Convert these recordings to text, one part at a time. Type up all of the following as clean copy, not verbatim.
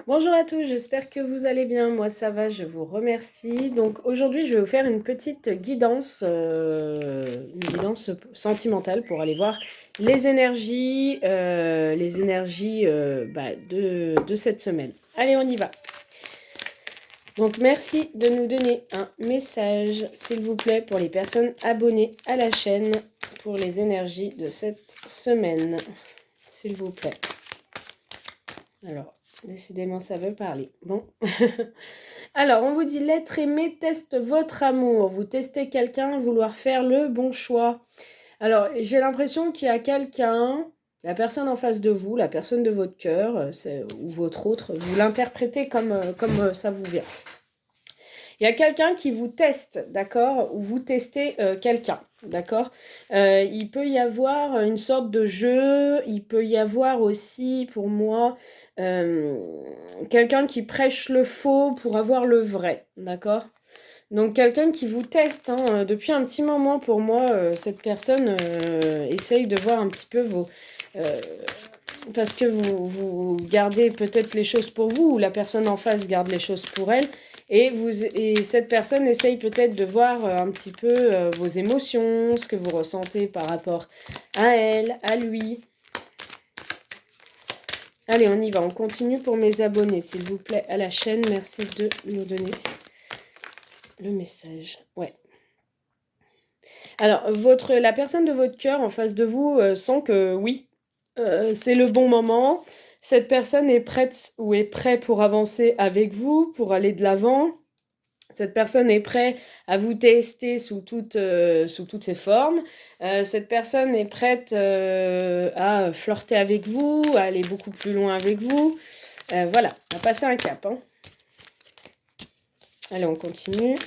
Bonjour à tous, j'espère que vous allez bien. Moi ça va, je vous remercie. Donc aujourd'hui, je vais vous faire une petite guidance, sentimentale pour aller voir les énergies de cette semaine. Allez, on y va. Donc merci de nous donner un message, s'il vous plaît, pour les personnes abonnées à la chaîne, pour les énergies de cette semaine, s'il vous plaît. Alors, décidément, ça veut parler. Bon. Alors, on vous dit l'être aimé teste votre amour. Vous testez quelqu'un, vouloir faire le bon choix. Alors, j'ai l'impression qu'il y a quelqu'un, la personne en face de vous, la personne de votre cœur, ou votre autre, vous l'interprétez comme ça vous vient. Il y a quelqu'un qui vous teste, d'accord? Ou vous testez quelqu'un, d'accord? Il peut y avoir une sorte de jeu, il peut y avoir aussi, pour moi, quelqu'un qui prêche le faux pour avoir le vrai, d'accord? Donc quelqu'un qui vous teste, hein, depuis un petit moment pour moi, cette personne essaye de voir un petit peu vos... parce que vous gardez peut-être les choses pour vous, ou la personne en face garde les choses pour elle, et cette personne essaye peut-être de voir un petit peu vos émotions, ce que vous ressentez par rapport à elle, à lui. Allez, on y va, on continue pour mes abonnés, s'il vous plaît, à la chaîne. Merci de nous donner le message. Ouais. Alors, la personne de votre cœur en face de vous sent que oui, c'est le bon moment. Cette personne est prête ou est prêt pour avancer avec vous, pour aller de l'avant. Cette personne est prête à vous tester sous toutes ses formes. Cette personne est prête à flirter avec vous, à aller beaucoup plus loin avec vous. Voilà, à passer un cap. Hein. Allez, on continue.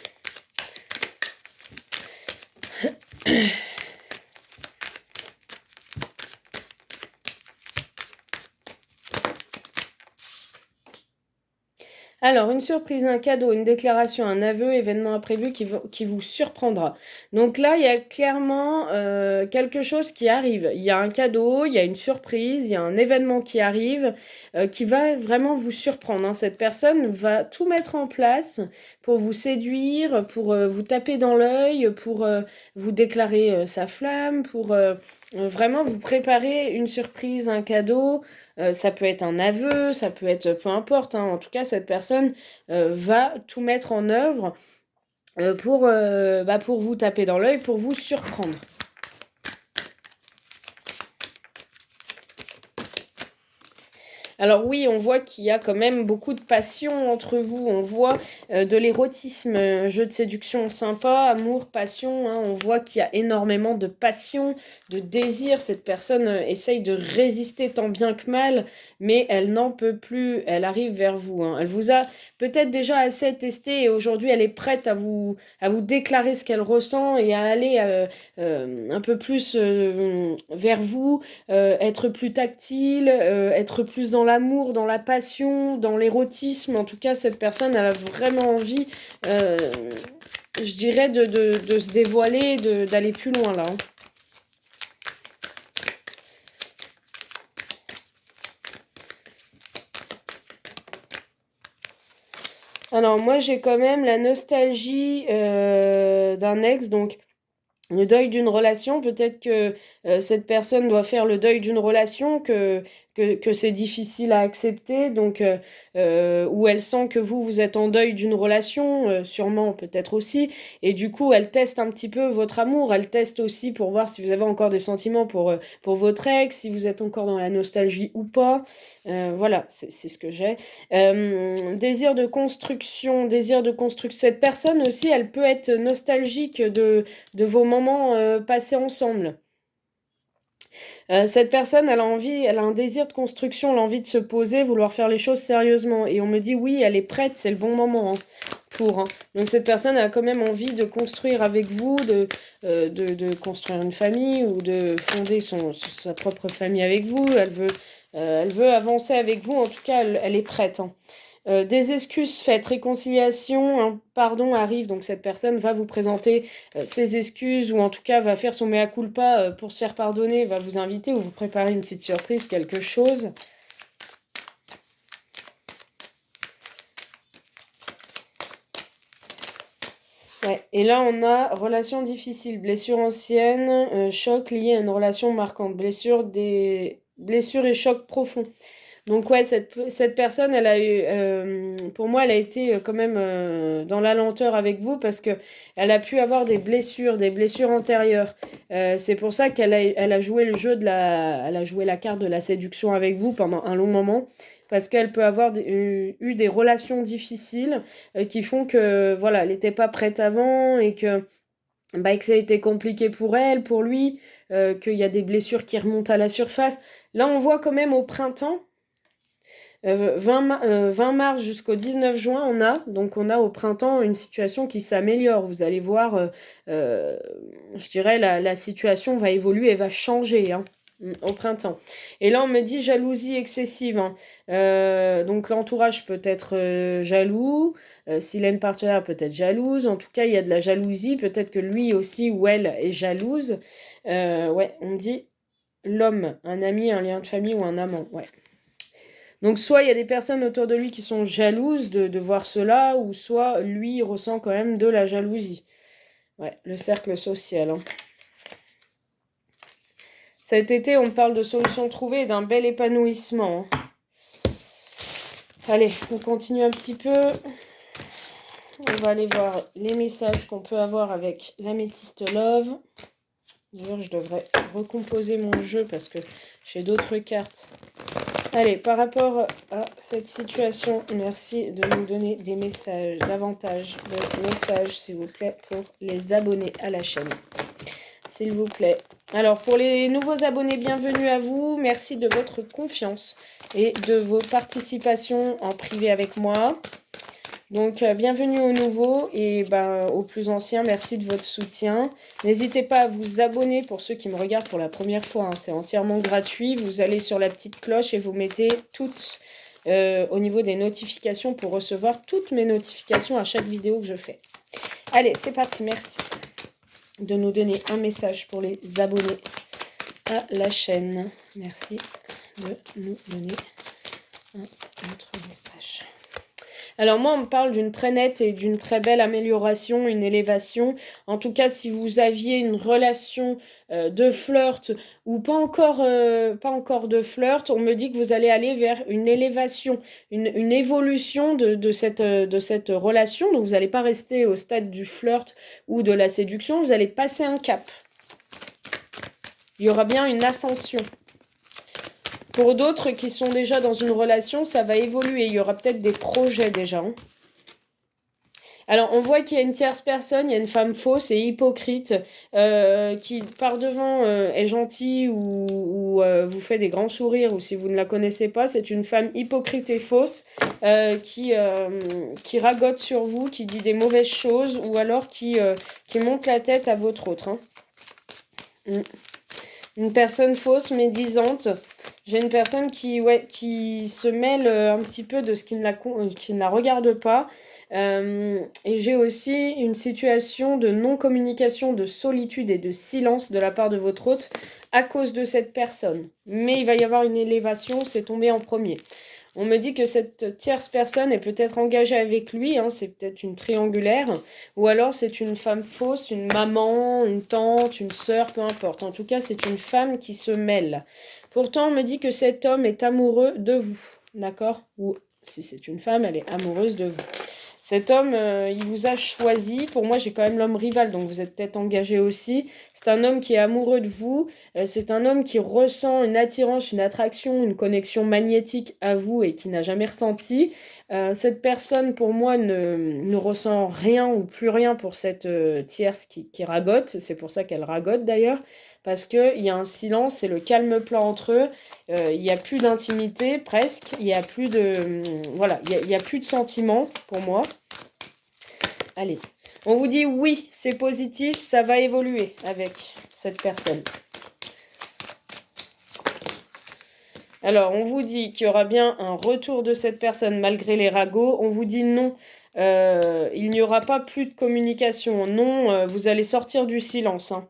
Alors, une surprise, un cadeau, une déclaration, un aveu, événement imprévu qui vous surprendra. Donc là, il y a clairement quelque chose qui arrive. Il y a un cadeau, il y a une surprise, il y a un événement qui arrive qui va vraiment vous surprendre. Hein. Cette personne va tout mettre en place pour vous séduire, pour vous taper dans l'œil, pour vous déclarer sa flamme, pour vraiment vous préparer une surprise, un cadeau. Ça peut être un aveu, ça peut être peu importe. Hein. En tout cas, cette personne va tout mettre en œuvre pour vous taper dans l'œil, pour vous surprendre. Alors oui, on voit qu'il y a quand même beaucoup de passion entre vous. On voit de l'érotisme, jeu de séduction sympa, amour, passion. Hein. On voit qu'il y a énormément de passion, de désir. Cette personne essaye de résister tant bien que mal, mais elle n'en peut plus. Elle arrive vers vous. Hein. Elle vous a peut-être déjà assez testé et aujourd'hui elle est prête à vous déclarer ce qu'elle ressent et à aller un peu plus vers vous. Être plus tactile, être plus dans l'amour, dans la passion, dans l'érotisme. En tout cas, cette personne, elle a vraiment envie, je dirais, de se dévoiler, d'aller plus loin là. Hein. Alors moi, j'ai quand même la nostalgie d'un ex, donc le deuil d'une relation. Peut-être que cette personne doit faire le deuil d'une relation, que c'est difficile à accepter, donc où elle sent que vous êtes en deuil d'une relation, sûrement peut-être aussi, et du coup elle teste un petit peu votre amour, elle teste aussi pour voir si vous avez encore des sentiments pour votre ex, si vous êtes encore dans la nostalgie ou pas. Voilà, c'est ce que j'ai. Désir de construction, cette personne aussi, elle peut être nostalgique de vos moments passés ensemble. Cette personne, elle a un désir de construction, elle a envie de se poser, vouloir faire les choses sérieusement. Et on me dit oui, elle est prête, c'est le bon moment hein, pour. Hein. Donc cette personne a quand même envie de construire avec vous, de construire une famille ou de fonder sa propre famille avec vous. Elle veut avancer avec vous, en tout cas, elle est prête. Hein. Des excuses faites, réconciliation, un pardon arrive, donc cette personne va vous présenter ses excuses, ou en tout cas va faire son mea culpa pour se faire pardonner, va vous inviter ou vous préparer une petite surprise, quelque chose. Ouais. Et là, on a relation difficile, blessure ancienne, choc lié à une relation marquante, blessure et choc profond. Donc ouais, cette personne, elle a eu, pour moi, elle a été quand même dans la lenteur avec vous parce que elle a pu avoir des blessures antérieures. C'est pour ça elle a joué le jeu elle a joué la carte de la séduction avec vous pendant un long moment parce qu'elle peut avoir eu des relations difficiles qui font que voilà, elle n'était pas prête avant et que ça a été compliqué pour elle, pour lui, qu'il y a des blessures qui remontent à la surface. Là, on voit quand même au printemps. 20 mars jusqu'au 19 juin, on a au printemps une situation qui s'améliore. Vous allez voir, je dirais, la situation va évoluer et va changer hein, au printemps. Et là, on me dit jalousie excessive. Hein. Donc l'entourage peut être jaloux. S'il a une partenaire, peut être jalouse. En tout cas, il y a de la jalousie. Peut-être que lui aussi ou elle est jalouse. Ouais, on me dit l'homme, un ami, un lien de famille ou un amant. Ouais. Donc soit il y a des personnes autour de lui qui sont jalouses de voir cela, ou soit lui il ressent quand même de la jalousie. Ouais, le cercle social. Hein. Cet été, on parle de solutions trouvées et d'un bel épanouissement. Hein. Allez, on continue un petit peu. On va aller voir les messages qu'on peut avoir avec l'améthyste love. D'ailleurs, je devrais recomposer mon jeu parce que j'ai d'autres cartes. Allez, par rapport à cette situation, merci de nous donner des messages, davantage de messages, s'il vous plaît, pour les abonnés à la chaîne. S'il vous plaît. Alors, pour les nouveaux abonnés, bienvenue à vous. Merci de votre confiance et de vos participations en privé avec moi. Donc, bienvenue aux nouveaux et aux plus anciens, merci de votre soutien. N'hésitez pas à vous abonner pour ceux qui me regardent pour la première fois, hein, c'est entièrement gratuit. Vous allez sur la petite cloche et vous mettez toutes au niveau des notifications pour recevoir toutes mes notifications à chaque vidéo que je fais. Allez, c'est parti, merci de nous donner un message pour les abonnés à la chaîne. Merci de nous donner un autre message. Alors moi, on me parle d'une très nette et d'une très belle amélioration, une élévation. En tout cas, si vous aviez une relation de flirt ou pas encore de flirt, on me dit que vous allez aller vers une élévation, une évolution de cette relation. Donc vous n'allez pas rester au stade du flirt ou de la séduction, vous allez passer un cap. Il y aura bien une ascension. Pour d'autres qui sont déjà dans une relation, ça va évoluer. Il y aura peut-être des projets déjà. Hein. Alors, on voit qu'il y a une tierce personne, il y a une femme fausse et hypocrite qui, par devant, est gentille ou vous fait des grands sourires, ou si vous ne la connaissez pas, c'est une femme hypocrite et fausse qui ragote sur vous, qui dit des mauvaises choses, ou alors qui monte la tête à votre autre. Hein. Une personne fausse, médisante. J'ai une personne qui se mêle un petit peu de ce qui ne la regarde pas. Et j'ai aussi une situation de non-communication, de solitude et de silence de la part de votre hôte à cause de cette personne. Mais il va y avoir une élévation, c'est tombé en premier. On me dit que cette tierce personne est peut-être engagée avec lui, hein, c'est peut-être une triangulaire, ou alors c'est une femme fausse, une maman, une tante, une sœur, peu importe. En tout cas, c'est une femme qui se mêle. Pourtant, on me dit que cet homme est amoureux de vous, d'accord? Ou si c'est une femme, elle est amoureuse de vous. Cet homme, il vous a choisi. Pour moi, j'ai quand même l'homme rival, donc vous êtes peut-être engagé aussi. C'est un homme qui est amoureux de vous. C'est un homme qui ressent une attirance, une attraction, une connexion magnétique à vous et qui n'a jamais ressenti. Cette personne, pour moi, ne ressent rien ou plus rien pour cette tierce qui ragote. C'est pour ça qu'elle ragote d'ailleurs. Parce qu'il y a un silence, c'est le calme plat entre eux. Il n'y a plus d'intimité, presque. Il n'y a plus de... voilà, il y a plus de sentiments, pour moi. Allez, on vous dit oui, c'est positif, ça va évoluer avec cette personne. Alors, on vous dit qu'il y aura bien un retour de cette personne malgré les ragots. On vous dit non, il n'y aura pas plus de communication. Non, vous allez sortir du silence, hein.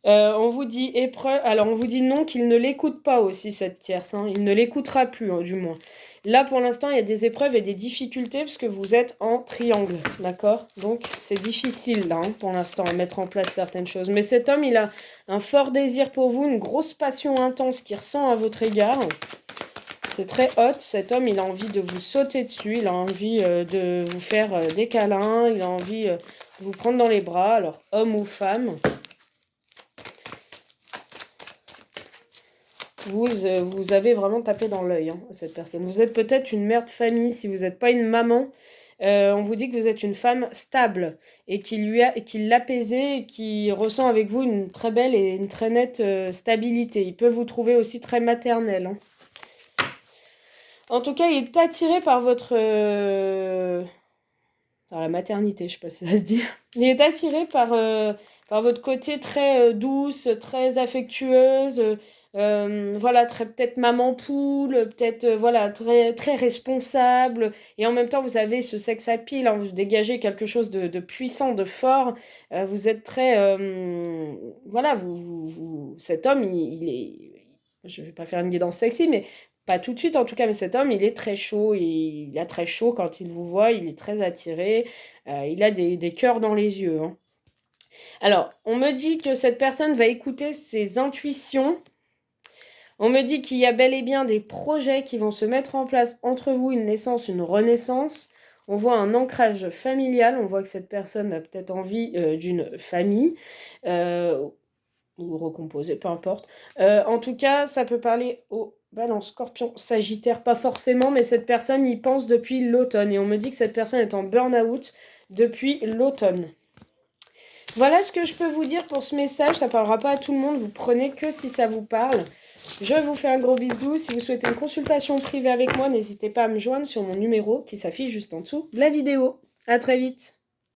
On vous dit épreuve. Alors, on vous dit non, qu'il ne l'écoute pas aussi, cette tierce. Hein. Il ne l'écoutera plus, hein, du moins. Là, pour l'instant, il y a des épreuves et des difficultés parce que vous êtes en triangle. D'accord? Donc, c'est difficile, là, hein, pour l'instant, à mettre en place certaines choses. Mais cet homme, il a un fort désir pour vous, une grosse passion intense qu'il ressent à votre égard. C'est très hot. Cet homme, il a envie de vous sauter dessus. Il a envie de vous faire des câlins. Il a envie de vous prendre dans les bras. Alors, homme ou femme. Vous avez vraiment tapé dans l'œil, hein, cette personne. Vous êtes peut-être une mère de famille, si vous n'êtes pas une maman. On vous dit que vous êtes une femme stable et qui l'apaisait et qui ressent avec vous une très belle et une très nette stabilité. Il peut vous trouver aussi très maternelle. Hein. En tout cas, il est attiré par votre... par la maternité, je sais pas si ça se dit. Il est attiré par votre côté très douce, très affectueuse, voilà, très peut-être maman poule, peut-être voilà, très, très responsable. Et en même temps, vous avez ce sex appeal, hein, vous dégagez quelque chose de puissant, de fort. Vous êtes très... voilà, cet homme, il est... Je vais pas faire une guidance sexy, mais pas tout de suite en tout cas, mais cet homme, il est très chaud. Il a très chaud quand il vous voit, il est très attiré. Il a des cœurs dans les yeux. Hein. Alors, on me dit que cette personne va écouter ses intuitions. On me dit qu'il y a bel et bien des projets qui vont se mettre en place entre vous, une naissance, une renaissance. On voit un ancrage familial, on voit que cette personne a peut-être envie d'une famille, ou recomposée, peu importe. En tout cas, ça peut parler aux Balance, Scorpion, Sagittaire, pas forcément, mais cette personne y pense depuis l'automne. Et on me dit que cette personne est en burn-out depuis l'automne. Voilà ce que je peux vous dire pour ce message. Ça ne parlera pas à tout le monde. Vous prenez que si ça vous parle. Je vous fais un gros bisou. Si vous souhaitez une consultation privée avec moi, n'hésitez pas à me joindre sur mon numéro qui s'affiche juste en dessous de la vidéo. À très vite.